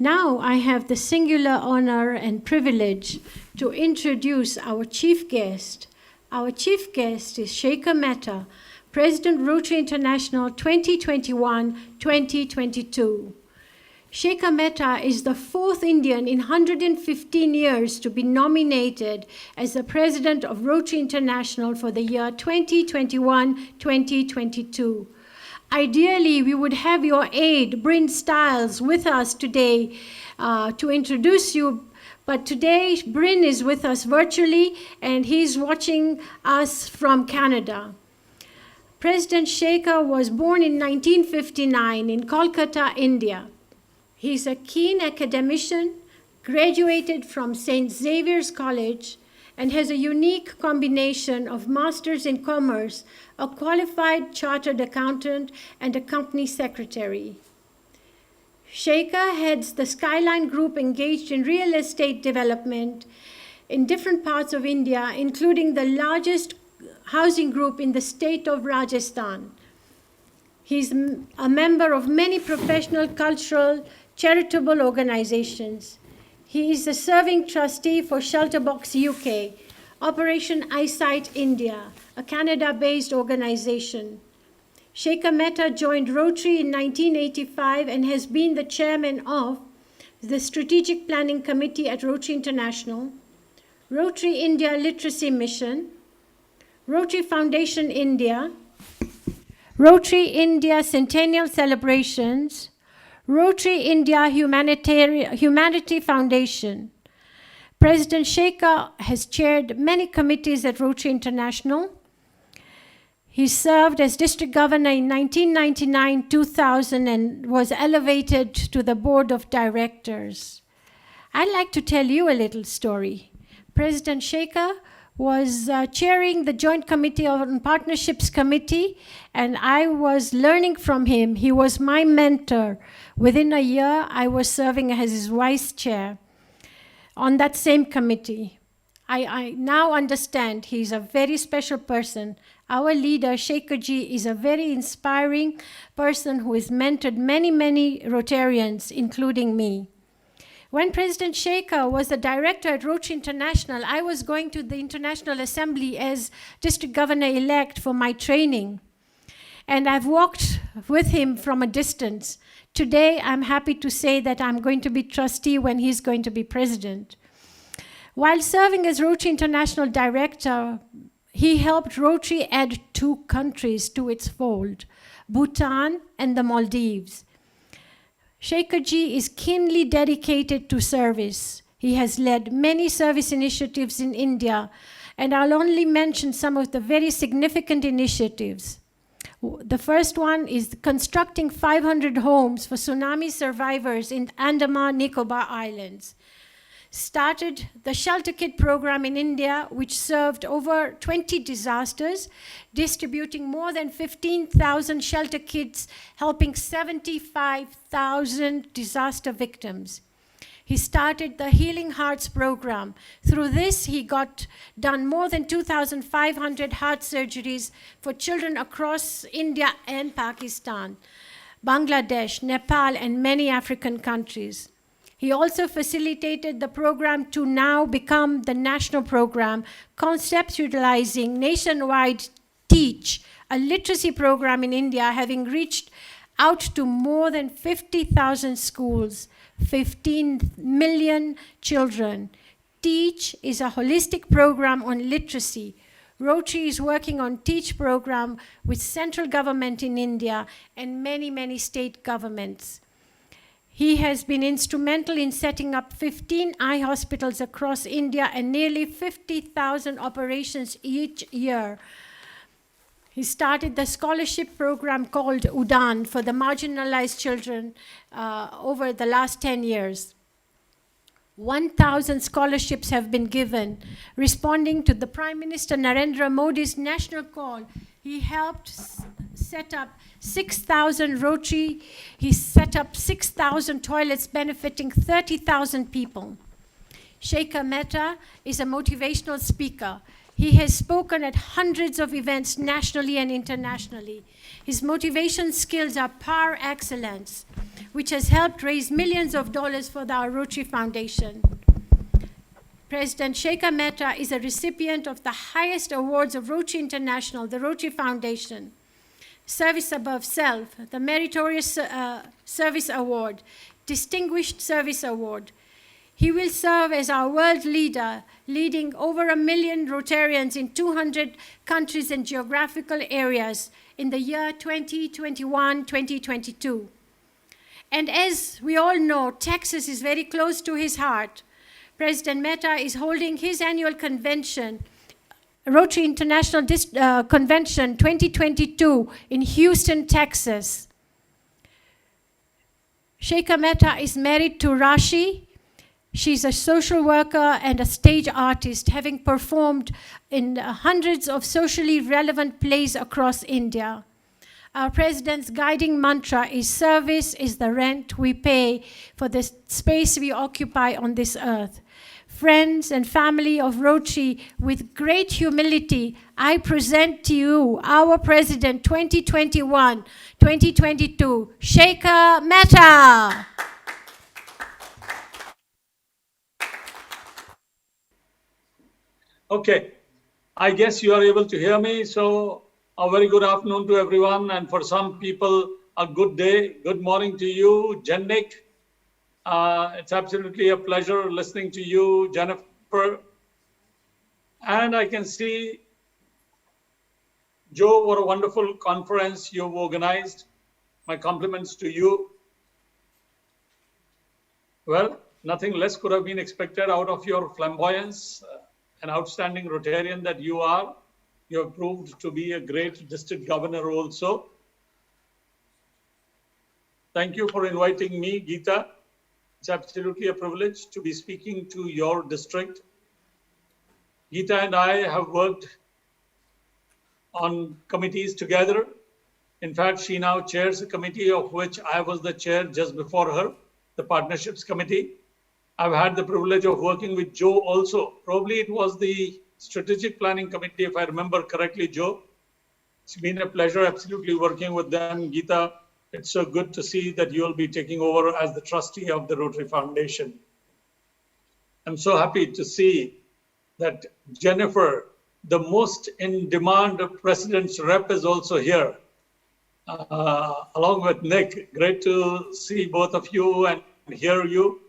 Now I have the singular honor and privilege to introduce our chief guest. Our chief guest is Shekhar Mehta, President Rotary International 2021-2022. Shekhar Mehta is the fourth Indian in 115 years to be nominated as the President of Rotary International for the year 2021-2022. Ideally, we would have your aide, Bryn Stiles, with us today to introduce you. But today, Bryn is with us virtually, and he's watching us from Canada. President Shekhar was born in 1959 in Kolkata, India. He's a keen academician, graduated from St. Xavier's College, and has a unique combination of Masters in Commerce, a qualified chartered accountant, and a company secretary. Shekhar heads the Skyline Group engaged in real estate development in different parts of India, including the largest housing group in the state of Rajasthan. He's a member of many professional, cultural, charitable organizations. He is a serving trustee for Shelterbox UK, Operation Eyesight India, a Canada-based organization. Shekhar Mehta joined Rotary in 1985 and has been the chairman of the Strategic Planning Committee at Rotary International, Rotary India Literacy Mission, Rotary Foundation India, Rotary India Centennial Celebrations, Rotary India Humanity Foundation. President Shekhar has chaired many committees at Rotary International. He served as district governor in 1999-2000 and was elevated to the board of directors. I'd like to tell you a little story. President Shekhar was chairing the Joint Committee on Partnerships Committee, and I was learning from him. He was my mentor. Within a year, I was serving as his vice chair on that same committee. I now understand he's a very special person. Our leader, Shekhar Ji, is a very inspiring person who has mentored many, many Rotarians, including me. When President Shekhar was the director at Rotary International, I was going to the International Assembly as district governor-elect for my training. And I've walked with him from a distance. Today, I'm happy to say that I'm going to be trustee when he's going to be president. While serving as Rotary International director, he helped Rotary add 2 countries to its fold, Bhutan and the Maldives. Shekhar Ji is keenly dedicated to service. He has led many service initiatives in India, and I'll only mention some of the very significant initiatives. The first one is constructing 500 homes for tsunami survivors in Andaman Nicobar Islands. Started the Shelter Kit program in India, which served over 20 disasters, distributing more than 15,000 shelter kits, helping 75,000 disaster victims. He started the Healing Hearts program. Through this, he got done more than 2,500 heart surgeries for children across India and Pakistan, Bangladesh, Nepal, and many African countries. He also facilitated the program to now become the national program, conceptualizing nationwide Teach, a literacy program in India, having reached out to more than 50,000 schools, 15 million children. Teach is a holistic program on literacy. Rotary is working on Teach program with central government in India and many, many state governments. He has been instrumental in setting up 15 eye hospitals across India and nearly 50,000 operations each year. He started the scholarship program called UDAN for the marginalized children over the last 10 years. 1,000 scholarships have been given, responding to the Prime Minister Narendra Modi's national call. He helped set up 6,000 Rotary. He set up 6,000 toilets benefiting 30,000 people. Shekhar Mehta is a motivational speaker. He has spoken at hundreds of events nationally and internationally. His motivation skills are par excellence. which has helped raise millions of dollars for the Rotary Foundation. President Shekhar Mehta is a recipient of the highest awards of Rotary International, the Rotary Foundation, Service Above Self, the Meritorious Service Award, Distinguished Service Award. He will serve as our world leader, leading over 1 million Rotarians in 200 countries and geographical areas in the year 2021-2022. And as we all know, Texas is very close to his heart. President Mehta is holding his annual convention, Rotary International Convention 2022 in Houston, Texas. Shekhar Mehta is married to Rashi. She's a social worker and a stage artist, having performed in hundreds of socially relevant plays across India. Our president's guiding mantra is service is the rent we pay for the space we occupy on this earth. Friends and family of Rotary, with great humility, I present to you our President 2021-2022, Shekhar Mehta. Okay, I guess you are able to hear me. So a very good afternoon to everyone. And for some people, a good day. Good morning to you, Jennick. It's absolutely a pleasure listening to you, Jennifer. And I can see, Joe, what a wonderful conference you've organized. My compliments to you. Well, nothing less could have been expected out of your flamboyance, an outstanding Rotarian that you are. You have proved to be a great district governor also. Thank you for inviting me, Geeta. It's absolutely a privilege to be speaking to your district. Geeta and I have worked on committees together. In fact, she now chairs a committee of which I was the chair just before her, the Partnerships Committee. I've had the privilege of working with Joe also. Probably it was the Strategic Planning Committee, if I remember correctly, Joe. It's been a pleasure absolutely working with them. Geeta, it's so good to see that you'll be taking over as the trustee of the Rotary Foundation. I'm so happy to see that Jennifer, the most in-demand president's rep, is also here, along with Nick. Great to see both of you and hear you.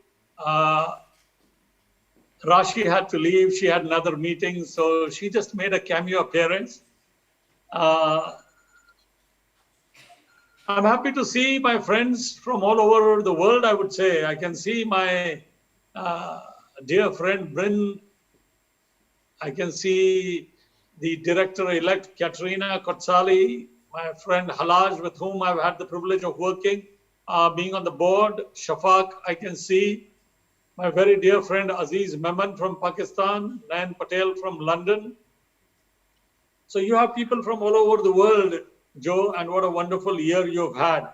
Rashi had to leave. She had another meeting, so she just made a cameo appearance. I'm happy to see my friends from all over the world, I would say. I can see my dear friend Bryn. I can see the director-elect Katerina Kotsali, my friend Halaj, with whom I've had the privilege of working, being on the board. Shafaq, I can see. My very dear friend Aziz Mehman from Pakistan, Nayan Patel from London. So you have people from all over the world, Joe, and what a wonderful year you've had.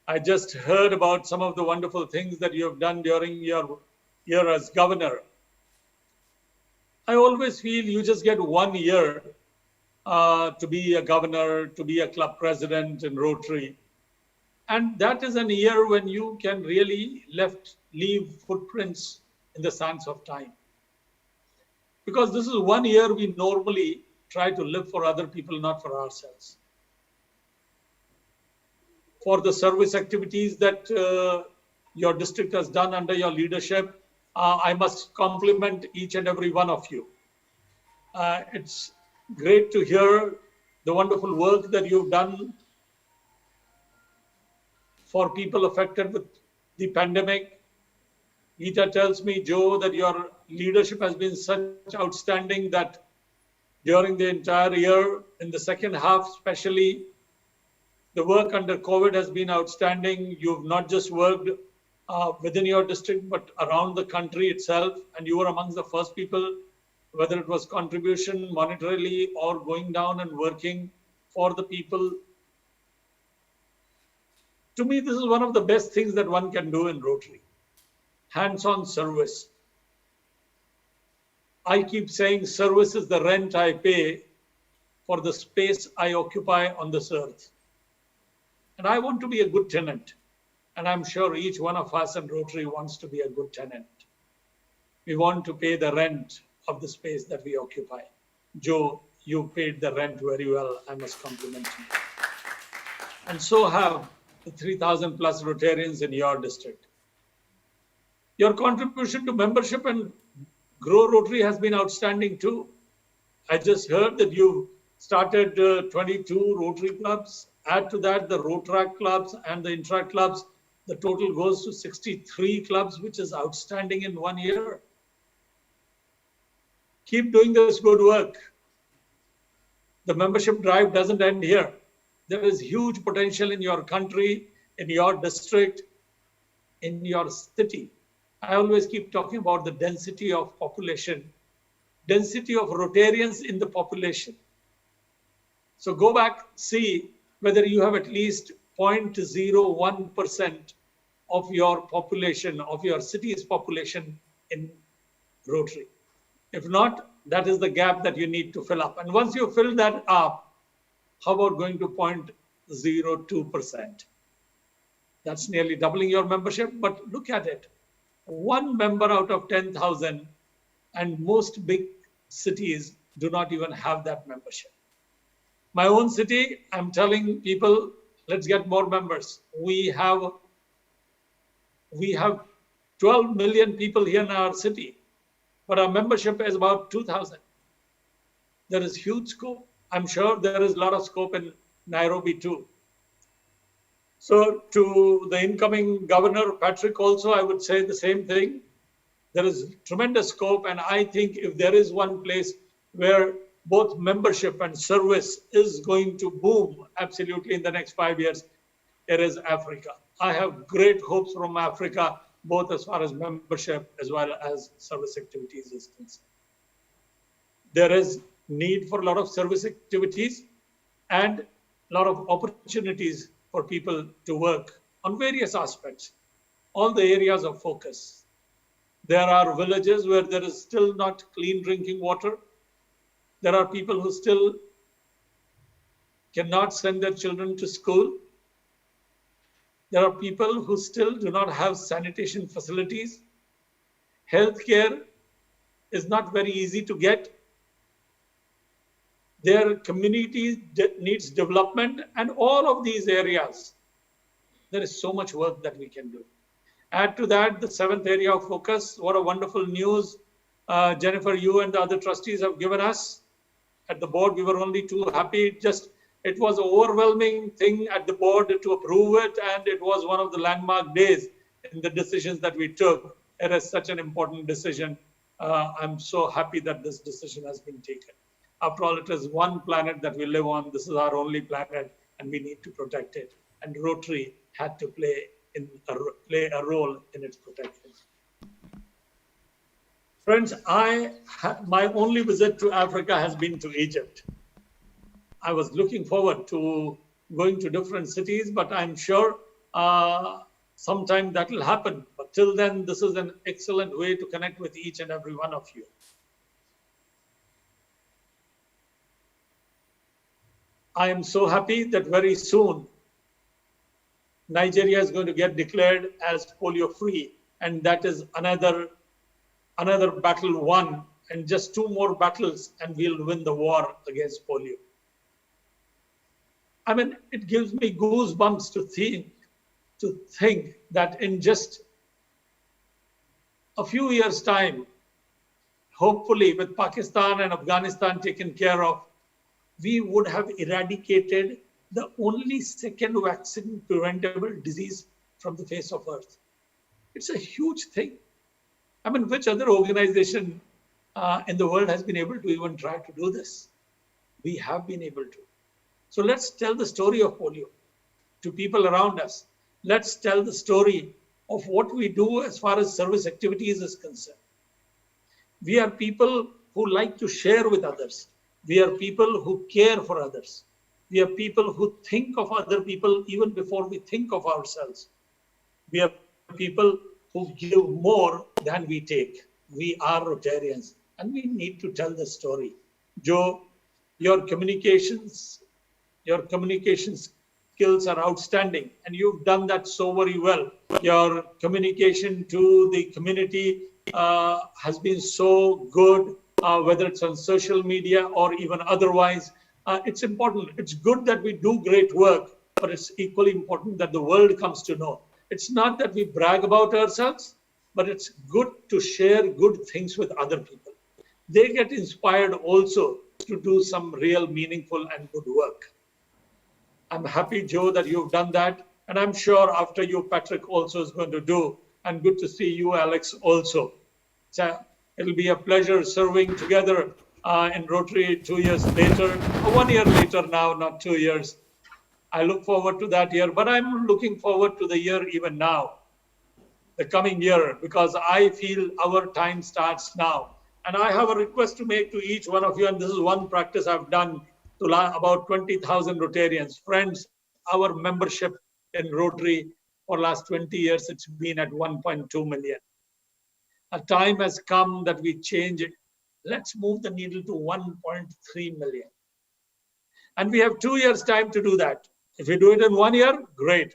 I just heard about some of the wonderful things that you have done during your year as governor. I always feel you just get 1 year to be a governor, to be a club president in Rotary. And that is a year when you can really leave footprints in the sands of time. Because this is 1 year we normally try to live for other people, not for ourselves. For the service activities that your district has done under your leadership, I must compliment each and every one of you. It's great to hear the wonderful work that you've done for people affected with the pandemic. Geeta tells me, Joe, that your leadership has been such outstanding that during the entire year, in the second half especially, the work under COVID has been outstanding. You've not just worked within your district, but around the country itself. And you were amongst the first people, whether it was contribution monetarily or going down and working for the people. To me, this is one of the best things that one can do in Rotary. Hands-on service. I keep saying service is the rent I pay for the space I occupy on this earth. And I want to be a good tenant. And I'm sure each one of us in Rotary wants to be a good tenant. We want to pay the rent of the space that we occupy. Joe, you paid the rent very well. I must compliment you. And so have the 3,000 plus Rotarians in your district. Your contribution to membership and grow Rotary has been outstanding too. I just heard that you started 22 Rotary clubs. Add to that the Rotaract clubs and the Interact clubs. The total goes to 63 clubs, which is outstanding in 1 year. Keep doing this good work. The membership drive doesn't end here. There is huge potential in your country, in your district, in your city. I always keep talking about the density of population, density of Rotarians in the population. So go back, see whether you have at least 0.01% of your population, of your city's population in Rotary. If not, that is the gap that you need to fill up. And once you fill that up, how about going to 0.02%? That's nearly doubling your membership, but look at it. One member out of 10,000, and most big cities do not even have that membership. My own city, I'm telling people, let's get more members. We have 12 million people here in our city, but our membership is about 2,000. There is huge scope. I'm sure there is a lot of scope in Nairobi too. So to the incoming governor, Patrick, also, I would say the same thing. There is tremendous scope. And I think if there is one place where both membership and service is going to boom absolutely in the next 5 years, it is Africa. I have great hopes from Africa, both as far as membership as well as service activities is concerned. There is need for a lot of service activities and a lot of opportunities for people to work on various aspects, all the areas of focus. There are villages where there is still not clean drinking water. There are people who still cannot send their children to school. There are people who still do not have sanitation facilities. Healthcare is not very easy to get. Their community needs development, and all of these areas, there is so much work that we can do. Add to that the 7th area of focus. What a wonderful news, Jennifer, you and the other trustees have given us. At the board, we were only too happy. It was an overwhelming thing at the board to approve it, and it was one of the landmark days in the decisions that we took. It is such an important decision. I'm so happy that this decision has been taken. After all, it is one planet that we live on. This is our only planet, and we need to protect it. And Rotary had to play a role in its protection. Friends, my only visit to Africa has been to Egypt. I was looking forward to going to different cities, but I'm sure sometime that will happen. But till then, this is an excellent way to connect with each and every one of you. I am so happy that very soon Nigeria is going to get declared as polio free, and that is another battle won, and just 2 more battles and we'll win the war against polio. I mean, it gives me goosebumps to think that in just a few years' time, hopefully with Pakistan and Afghanistan taken care of, we would have eradicated the only second vaccine preventable disease from the face of Earth. It's a huge thing. I mean, which other organization in the world has been able to even try to do this? We have been able to. So let's tell the story of polio to people around us. Let's tell the story of what we do as far as service activities is concerned. We are people who like to share with others. We are people who care for others. We are people who think of other people even before we think of ourselves. We are people who give more than we take. We are Rotarians, and we need to tell the story. Joe, your communications skills are outstanding, and you've done that so very well. Your communication to the community has been so good, whether it's on social media or even otherwise. It's important. It's good that we do great work, but it's equally important that the world comes to know. It's not that we brag about ourselves, but it's good to share good things with other people. They get inspired also to do some real meaningful and good work. I'm happy, Joe, that you've done that. And I'm sure after you, Patrick also is going to do. And good to see you, Alex, also. So it'll be a pleasure serving together in Rotary 2 years later, 1 year later now, not 2 years. I look forward to that year, but I'm looking forward to the year even now, the coming year, because I feel our time starts now. And I have a request to make to each one of you, and this is one practice I've done to about 20,000 Rotarians. Friends, our membership in Rotary for last 20 years, it's been at 1.2 million. A time has come that we change it. Let's move the needle to 1.3 million. And we have 2 years time to do that. If we do it in 1 year, great.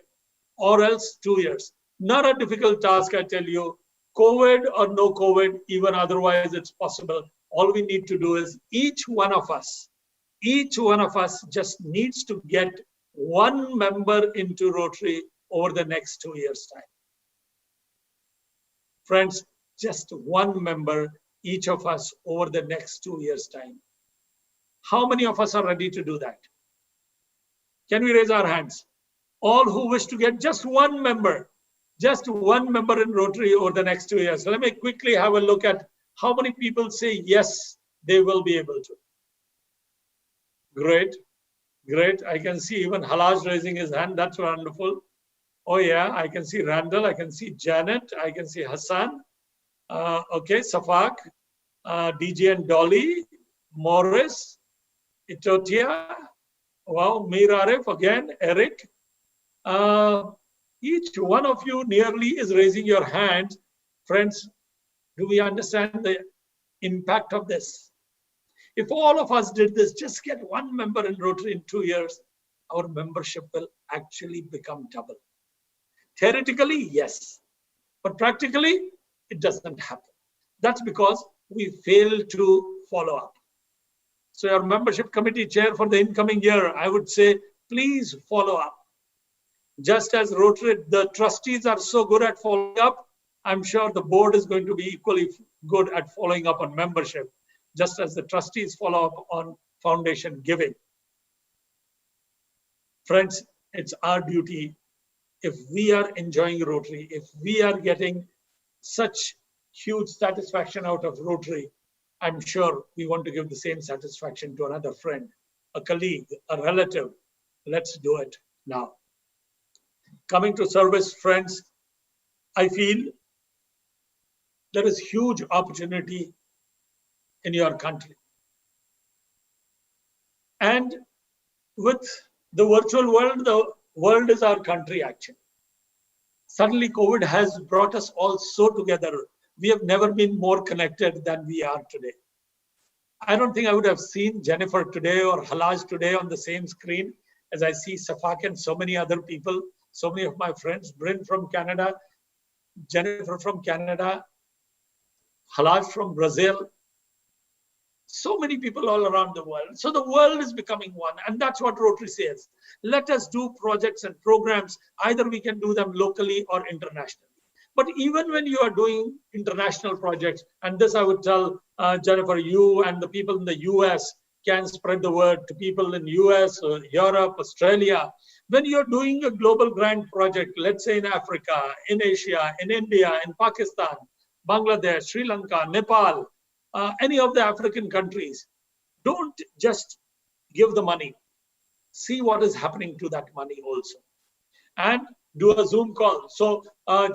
Or else 2 years. Not a difficult task, I tell you. COVID or no COVID, even otherwise it's possible. All we need to do is each one of us just needs to get one member into Rotary over the next 2 years' time. Friends, just one member, each of us over the next 2 years' time. How many of us are ready to do that? Can we raise our hands? All who wish to get just one member in Rotary over the next 2 years. So let me quickly have a look at how many people say yes, they will be able to. Great, great. I can see even Halaj raising his hand. That's wonderful. Oh yeah, I can see Randall, I can see Janet, I can see Hassan. Okay, Safak, DJ and Dolly, Morris, Itotia, wow, Mir Arif again, Eric. Each one of you nearly is raising your hand. Friends, do we understand the impact of this? If all of us did this, just get one member in Rotary in 2 years, our membership will actually become double. Theoretically, yes, but practically, it doesn't happen. That's because we fail to follow up. So your membership committee chair for the incoming year, I would say, please follow up. Just as Rotary, the trustees are so good at following up, I'm sure the board is going to be equally good at following up on membership, just as the trustees follow up on foundation giving. Friends, it's our duty. If we are enjoying Rotary, if we are getting such huge satisfaction out of Rotary, I'm sure we want to give the same satisfaction to another friend, a colleague, a relative. Let's do it now. Coming to service, friends, I feel there is huge opportunity in your country. And with the virtual world, the world is our country actually. Suddenly COVID has brought us all so together. We have never been more connected than we are today. I don't think I would have seen Jennifer today or Halaj today on the same screen as I see Safak and so many other people, so many of my friends, Bryn from Canada, Jennifer from Canada, Halaj from Brazil, so many people all around the world. So the world is becoming one, and that's what Rotary says. Let us do projects and programs. Either we can do them locally or internationally. But even when you are doing international projects, and this I would tell Jennifer, you and the people in the US can spread the word to people in US, Europe, Australia. When you're doing a global grant project, let's say in Africa, in Asia, in India, in Pakistan, Bangladesh, Sri Lanka, Nepal, any of the African countries, don't just give the money. See what is happening to that money also. And do a Zoom call. So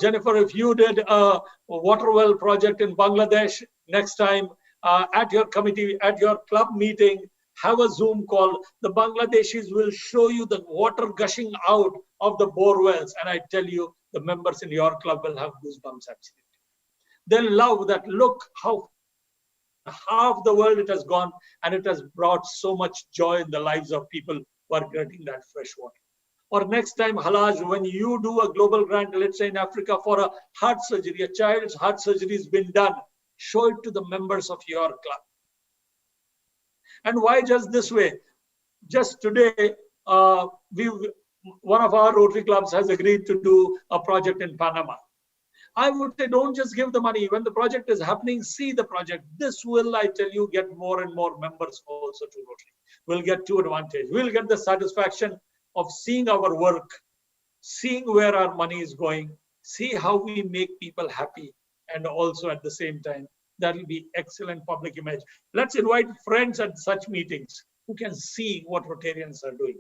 Jennifer, if you did a water well project in Bangladesh, next time at your committee, at your club meeting, have a Zoom call. The Bangladeshis will show you the water gushing out of the bore wells. And I tell you, the members in your club will have goosebumps actually. They'll love that. Look how half the world it has gone, and it has brought so much joy in the lives of people who are getting that fresh water. Or next time, Halaj, when you do a global grant, let's say in Africa for a heart surgery, a child's heart surgery has been done, show it to the members of your club. And why just this way? Just today, one of our Rotary clubs has agreed to do a project in Panama. I would say don't just give the money. When the project is happening, see the project. This will, I tell you, get more and more members also to Rotary. We'll get two advantages. We'll get the satisfaction of seeing our work, seeing where our money is going, see how we make people happy, and also at the same time, that will be excellent public image. Let's invite friends at such meetings who can see what Rotarians are doing.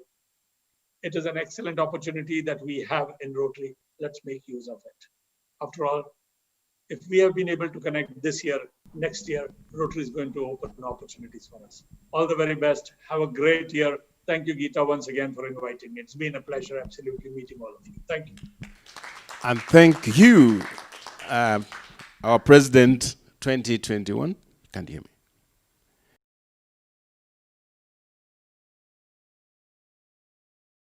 It is an excellent opportunity that we have in Rotary. Let's make use of it. After all, if we have been able to connect this year, next year, Rotary is going to open opportunities for us. All the very best. Have a great year. Thank you, Geeta, once again for inviting me. It's been a pleasure absolutely meeting all of you. Thank you. And thank you, our President 2021. Can you hear me?